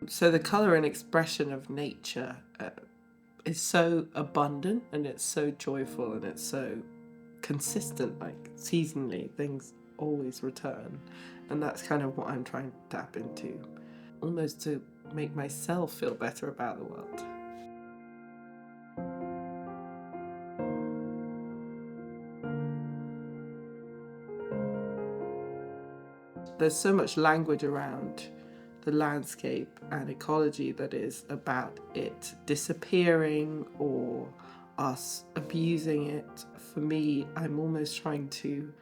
So the colour and expression of nature is so abundant, and it's so joyful, and it's so consistent, like seasonally things always return, and that's kind of what I'm trying to tap into, almost to make myself feel better about the world. There's so much language around the landscape and ecology that is about it disappearing or us abusing it. For me, I'm almost trying to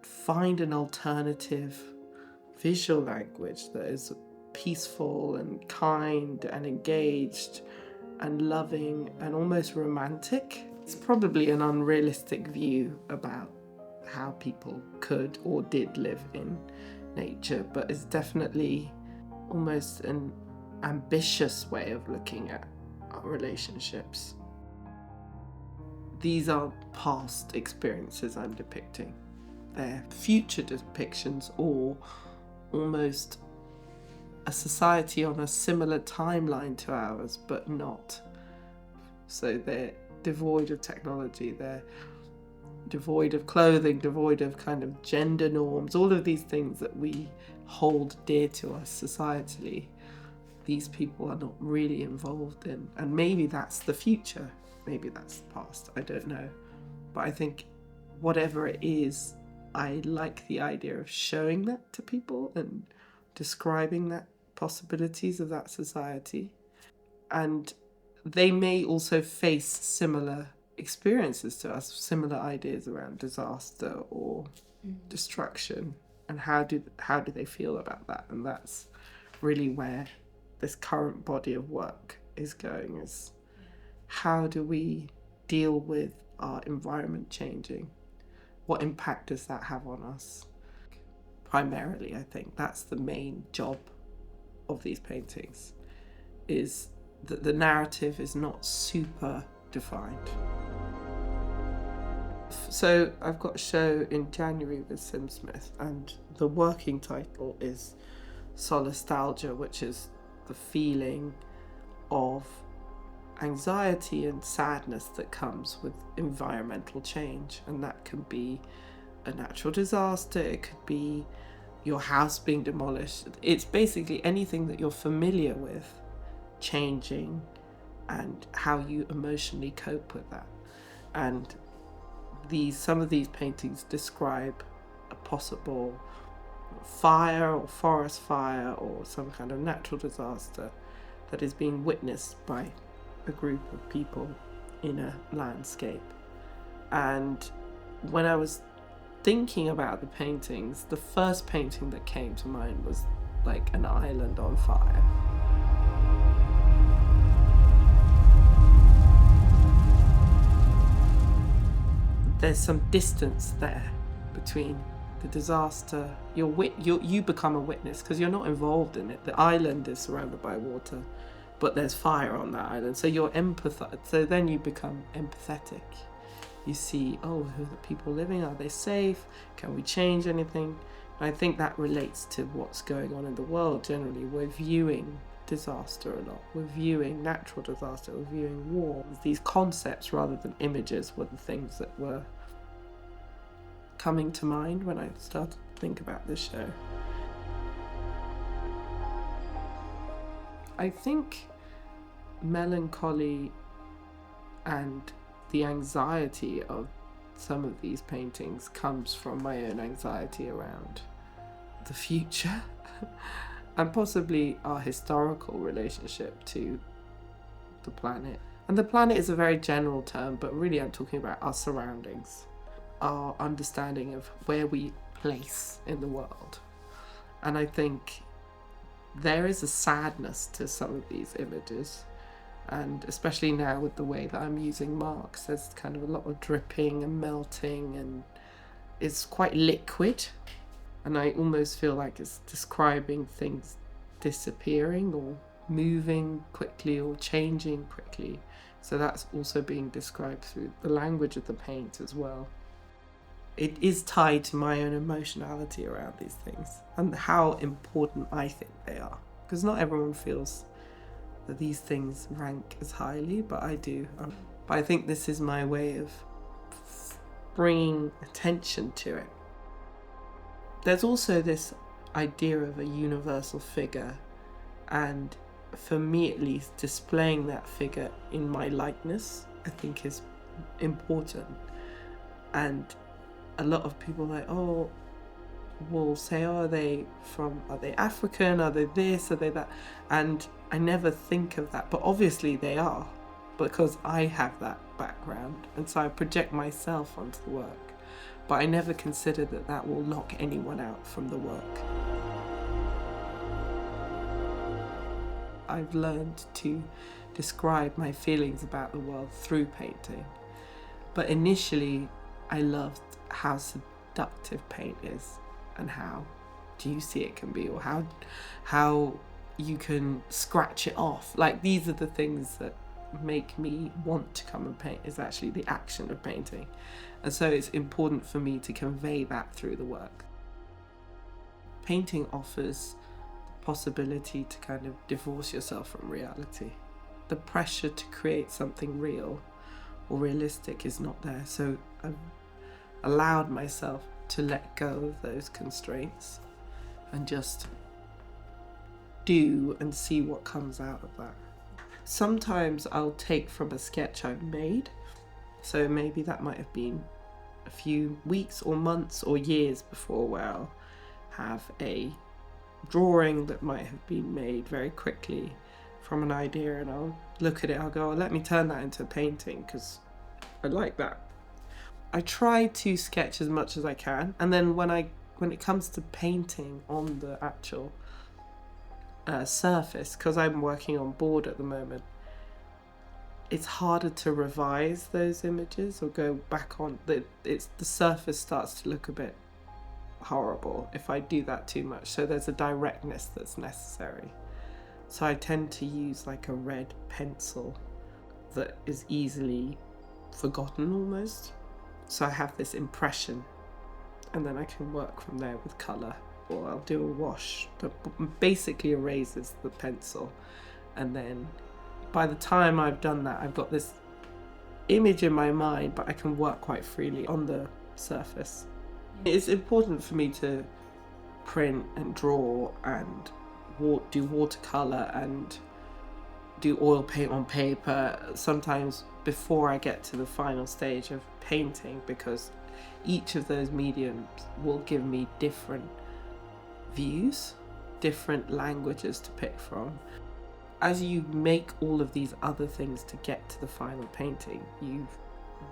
find an alternative visual language that is peaceful and kind and engaged and loving and almost romantic. It's probably an unrealistic view about how people could or did live in nature, but it's definitely almost an ambitious way of looking at our relationships. These are past experiences I'm depicting. They're future depictions, or almost a society on a similar timeline to ours, but not. So they're devoid of technology, they're devoid of clothing, devoid of kind of gender norms, all of these things that we hold dear to us societally. These people are not really involved in, and maybe that's the future, maybe that's the past, I don't know. But I think whatever it is, I like the idea of showing that to people and describing that possibilities of that society. And they may also face similar experiences to us, similar ideas around disaster or destruction, and how do they feel about that. And that's really where this current body of work is going, is how do we deal with our environment changing? What impact does that have on us? Primarily, I think that's the main job of these paintings, is that the narrative is not super defined. So I've got a show in January with Sim Smith, and the working title is Solastalgia, which is the feeling of anxiety and sadness that comes with environmental change. And that can be a natural disaster, it could be your house being demolished. It's basically anything that you're familiar with changing and how you emotionally cope with that. And some of these paintings describe a possible fire or forest fire or some kind of natural disaster that is being witnessed by a group of people in a landscape. And when I was thinking about the paintings, the first painting that came to mind was like an island on fire. There's some distance there between the disaster. You become a witness because you're not involved in it. The island is surrounded by water, but there's fire on that island, so you're empathetic. So then you become empathetic. You see, who are the people living? Are they safe? Can we change anything? And I think that relates to what's going on in the world generally. We're viewing disaster a lot. We're viewing natural disaster. We're viewing war. These concepts rather than images were the things that were coming to mind when I started to think about this show. I think melancholy and the anxiety of some of these paintings comes from my own anxiety around the future and possibly our historical relationship to the planet. And the planet is a very general term, but really I'm talking about our surroundings, our understanding of where we place in the world. And I think there is a sadness to some of these images, and especially now with the way that I'm using marks, there's kind of a lot of dripping and melting, and it's quite liquid, and I almost feel like it's describing things disappearing or moving quickly or changing quickly. So that's also being described through the language of the paint as well. It is tied to my own emotionality around these things and how important I think they are. because not everyone feels that these things rank as highly, but I do. But I think this is my way of bringing attention to it. There's also this idea of a universal figure, and for me at least, displaying that figure in my likeness I think is important. And a lot of people will say, are they African, are they this, are they that? And I never think of that, but obviously they are, because I have that background, and so I project myself onto the work, but I never consider that will lock anyone out from the work. I've learned to describe my feelings about the world through painting, but initially I loved how seductive paint is and how juicy it can be, or how you can scratch it off. Like, these are the things that make me want to come and paint, is actually the action of painting. And so it's important for me to convey that through the work. Painting offers the possibility to kind of divorce yourself from reality. The pressure to create something real or realistic is not there. So I've allowed myself to let go of those constraints and just do and see what comes out of that. Sometimes I'll take from a sketch I've made, so maybe that might have been a few weeks or months or years before, where I'll have a drawing that might have been made very quickly from an idea, and I'll look at it, I'll go, let me turn that into a painting because I like that. I try to sketch as much as I can, and then when it comes to painting on the actual surface, because I'm working on board at the moment, it's harder to revise those images or go back on. The surface starts to look a bit horrible if I do that too much, so there's a directness that's necessary. So I tend to use like a red pencil that is easily forgotten almost. So I have this impression, and then I can work from there with colour, or I'll do a wash that basically erases the pencil. And then by the time I've done that, I've got this image in my mind, but I can work quite freely on the surface. It's important for me to print and draw and do watercolour and do oil paint on paper sometimes before I get to the final stage of painting, because each of those mediums will give me different views, different languages to pick from. As you make all of these other things to get to the final painting, you've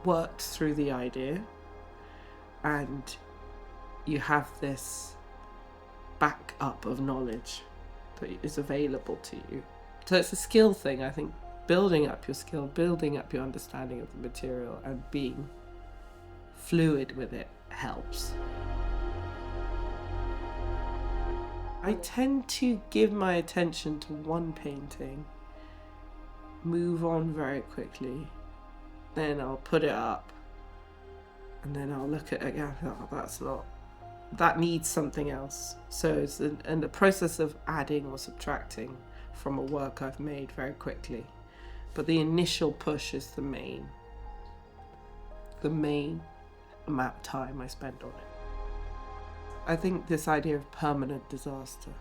worked through the idea and you have this backup of knowledge that is available to you. So it's a skill thing, I think. Building up your skill, building up your understanding of the material, and being fluid with it helps. I tend to give my attention to one painting, move on very quickly, then I'll put it up, and then I'll look at it again, that needs something else. So it's in the process of adding or subtracting from a work I've made very quickly. But the initial push is the main amount of time I spend on it. I think this idea of permanent disaster,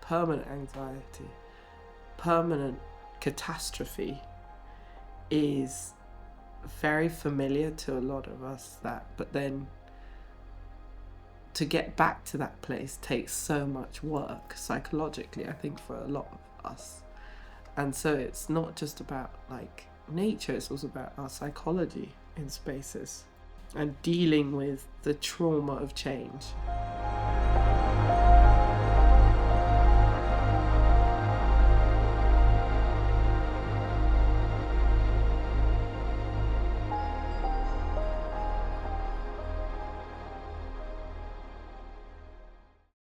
permanent anxiety, permanent catastrophe is very familiar to a lot of us, but then to get back to that place takes so much work psychologically, I think, for a lot of us. And so it's not just about like nature, it's also about our psychology in spaces and dealing with the trauma of change.